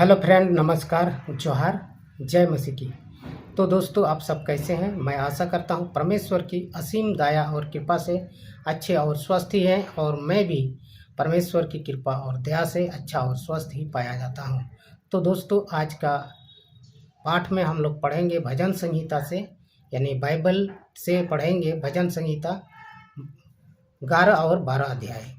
Hello friend, नमस्कार, जोहार, जय मसीह की। तो दोस्तों, आप सब कैसे हैं? मैं आशा करता हूं परमेश्वर की असीम दया और कृपा से अच्छे और स्वस्थ ही हैं, और मैं भी परमेश्वर की कृपा और दया से अच्छा और स्वस्थ ही पाया जाता हूं। तो दोस्तों, आज का पाठ में हम लोग पढ़ेंगे भजन संहिता से, यानी बाइबल से पढ़ेंगे भजन संहिता 11 और 12 अध्याय,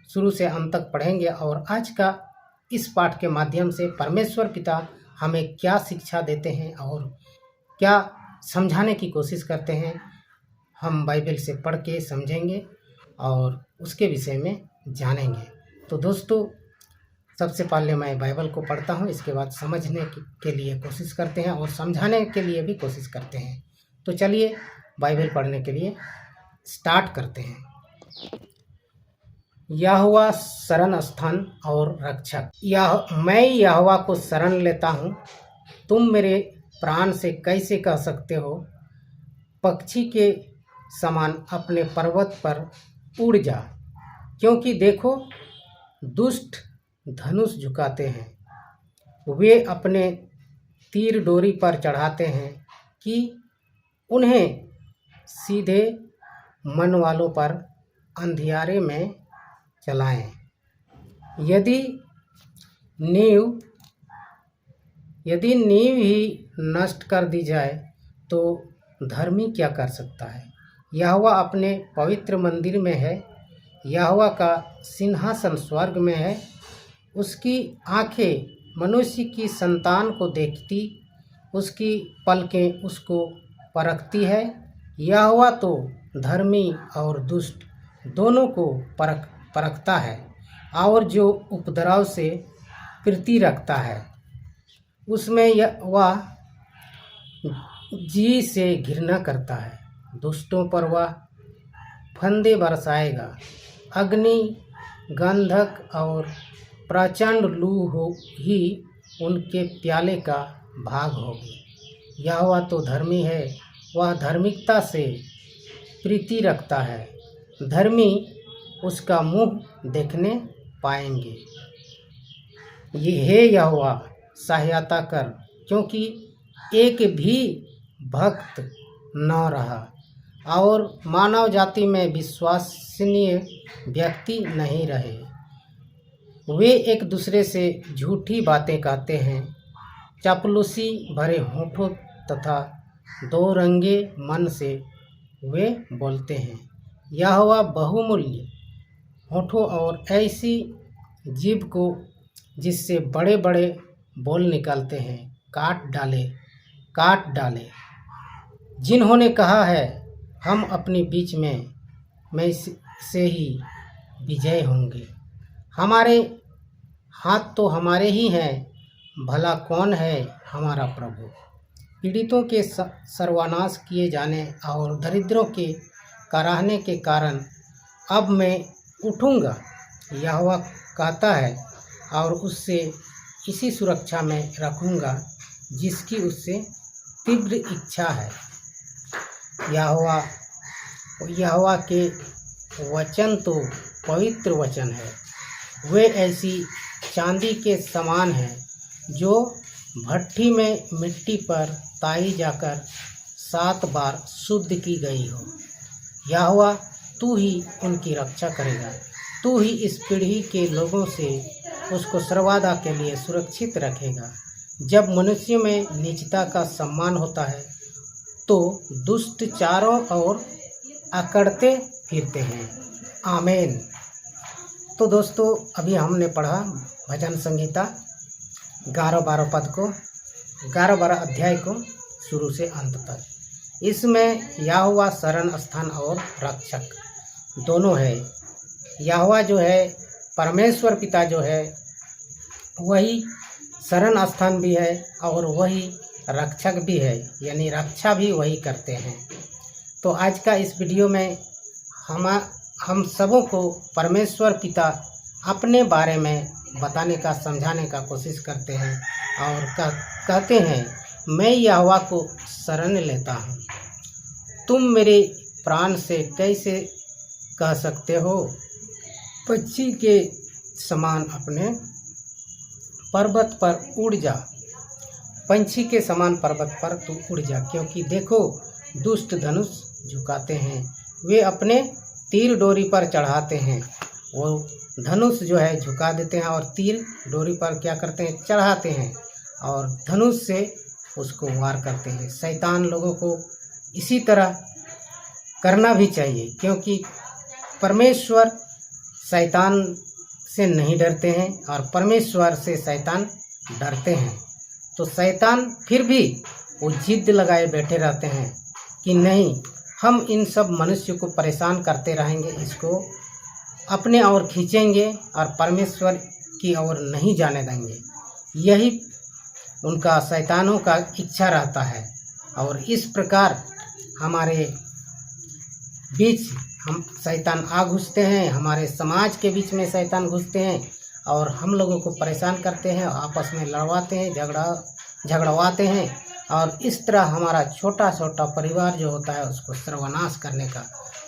शुरू से अंत तक पढ़ेंगे। और आज का इस पाठ के माध्यम से परमेश्वर पिता हमें क्या शिक्षा देते हैं और क्या समझाने की कोशिश करते हैं, हम बाइबल से पढ़ के समझेंगे और उसके विषय में जानेंगे। तो दोस्तों, सबसे पहले मैं बाइबल को पढ़ता हूँ, इसके बाद समझने के लिए कोशिश करते हैं और समझाने के लिए भी कोशिश करते हैं। तो चलिए बाइबल पढ़ने के लिए स्टार्ट करते हैं। यहोवा शरण स्थान और रक्षक। मैं यहोवा को शरण लेता हूँ। तुम मेरे प्राण से कैसे कह सकते हो, पक्षी के समान अपने पर्वत पर उड़ जा। क्योंकि देखो, दुष्ट धनुष झुकाते हैं, वे अपने तीर डोरी पर चढ़ाते हैं कि उन्हें सीधे मन वालों पर अंधियारे में चलाएं। यदि नींव ही नष्ट कर दी जाए तो धर्मी क्या कर सकता है? यहोवा अपने पवित्र मंदिर में है, यहोवा का सिंहासन स्वर्ग में है। उसकी आंखें मनुष्य की संतान को देखती, उसकी पलकें उसको परखती है। यहोवा तो धर्मी और दुष्ट दोनों को परखता है, और जो उपद्रव से प्रीति रखता है उसमें वह जी से घृणा करता है। दुष्टों पर वह फंदे बरसाएगा, अग्नि, गंधक और प्रचंड लू ही उनके प्याले का भाग होगी। यहोवा तो धर्मी है, वह धार्मिकता से प्रीति रखता है। धर्मी उसका मुंह देखने पाएंगे। हे यहोवा, सहायता कर, क्योंकि एक भी भक्त न रहा और मानव जाति में विश्वसनीय व्यक्ति नहीं रहे। वे एक दूसरे से झूठी बातें कहते हैं, चापलूसी भरे होठों तथा दो रंगे मन से वे बोलते हैं। यहोवा बहुमूल्य होठों और ऐसी जीभ को जिससे बड़े बड़े बोल निकलते हैं काट डाले। जिन्होंने कहा है, हम अपने बीच में से ही विजय होंगे। हमारे हाथ तो हमारे ही हैं, भला कौन है हमारा प्रभु? पीड़ितों के सर्वनाश किए जाने और दरिद्रों के कराहने के कारण अब मैं उठूँगा, यहोवा कहता है, और उससे इसी सुरक्षा में रखूँगा जिसकी उससे तीव्र इच्छा है। यहोवा के वचन तो पवित्र वचन है, वे ऐसी चांदी के समान हैं जो भट्ठी में मिट्टी पर ताई जाकर 7 बार शुद्ध की गई हो। यहोवा, तू ही उनकी रक्षा करेगा। तू ही इस पीढ़ी के लोगों से उसको सर्वदा के लिए सुरक्षित रखेगा। जब मनुष्यों में नीचता का सम्मान होता है तो दुष्ट चारों ओर अकड़ते फिरते हैं। आमीन। तो दोस्तों, अभी हमने पढ़ा भजन संहिता 11-12 पद को, 11-12 अध्याय को शुरू से अंत तक। इसमें यहोवा शरण स्थान और रक्षक दोनों है। यहोवा जो है, परमेश्वर पिता जो है, वही शरण स्थान भी है और वही रक्षक भी है, यानी रक्षा भी वही करते हैं। तो आज का इस वीडियो में हम सबों को परमेश्वर पिता अपने बारे में बताने का, समझाने का कोशिश करते हैं और कहते हैं, मैं यहोवा को शरण लेता हूँ। तुम मेरे प्राण से कैसे कह सकते हो, पक्षी के समान अपने पर्वत पर उड़ जा, पंछी के समान पर्वत पर तू उड़ जा, क्योंकि देखो दुष्ट धनुष झुकाते हैं, वे अपने तीर डोरी पर चढ़ाते हैं। वो धनुष जो है झुका देते हैं और तीर डोरी पर क्या करते हैं, चढ़ाते हैं और धनुष से उसको वार करते हैं। शैतान लोगों को इसी तरह करना भी चाहिए, क्योंकि परमेश्वर शैतान से नहीं डरते हैं और परमेश्वर से शैतान डरते हैं। तो शैतान फिर भी वो जिद लगाए बैठे रहते हैं कि नहीं, हम इन सब मनुष्य को परेशान करते रहेंगे, इसको अपने ओर खींचेंगे और परमेश्वर की ओर नहीं जाने देंगे। यही उनका शैतानों का इच्छा रहता है। और इस प्रकार हमारे बीच हम शैतान आ घुसते हैं, हमारे समाज के बीच में शैतान घुसते हैं और हम लोगों को परेशान करते हैं, आपस में लड़वाते हैं, झगड़वाते हैं और इस तरह हमारा छोटा छोटा परिवार जो होता है उसको सर्वनाश करने का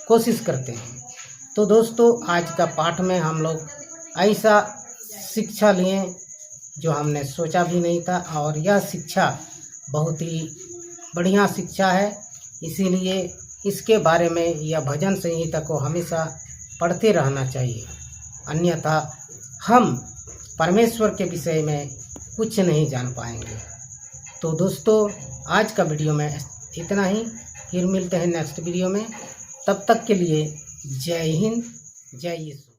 कोशिश करते हैं। तो दोस्तों, आज का पाठ में हम लोग ऐसा शिक्षा लिए जो हमने सोचा भी नहीं था और यह शिक्षा बहुत ही बढ़िया शिक्षा है। इसीलिए इसके बारे में यह भजन संहिता को हमेशा पढ़ते रहना चाहिए, अन्यथा हम परमेश्वर के विषय में कुछ नहीं जान पाएंगे। तो दोस्तों, आज का वीडियो में इतना ही, फिर मिलते हैं नेक्स्ट वीडियो में। तब तक के लिए जय हिंद, जय यीशु।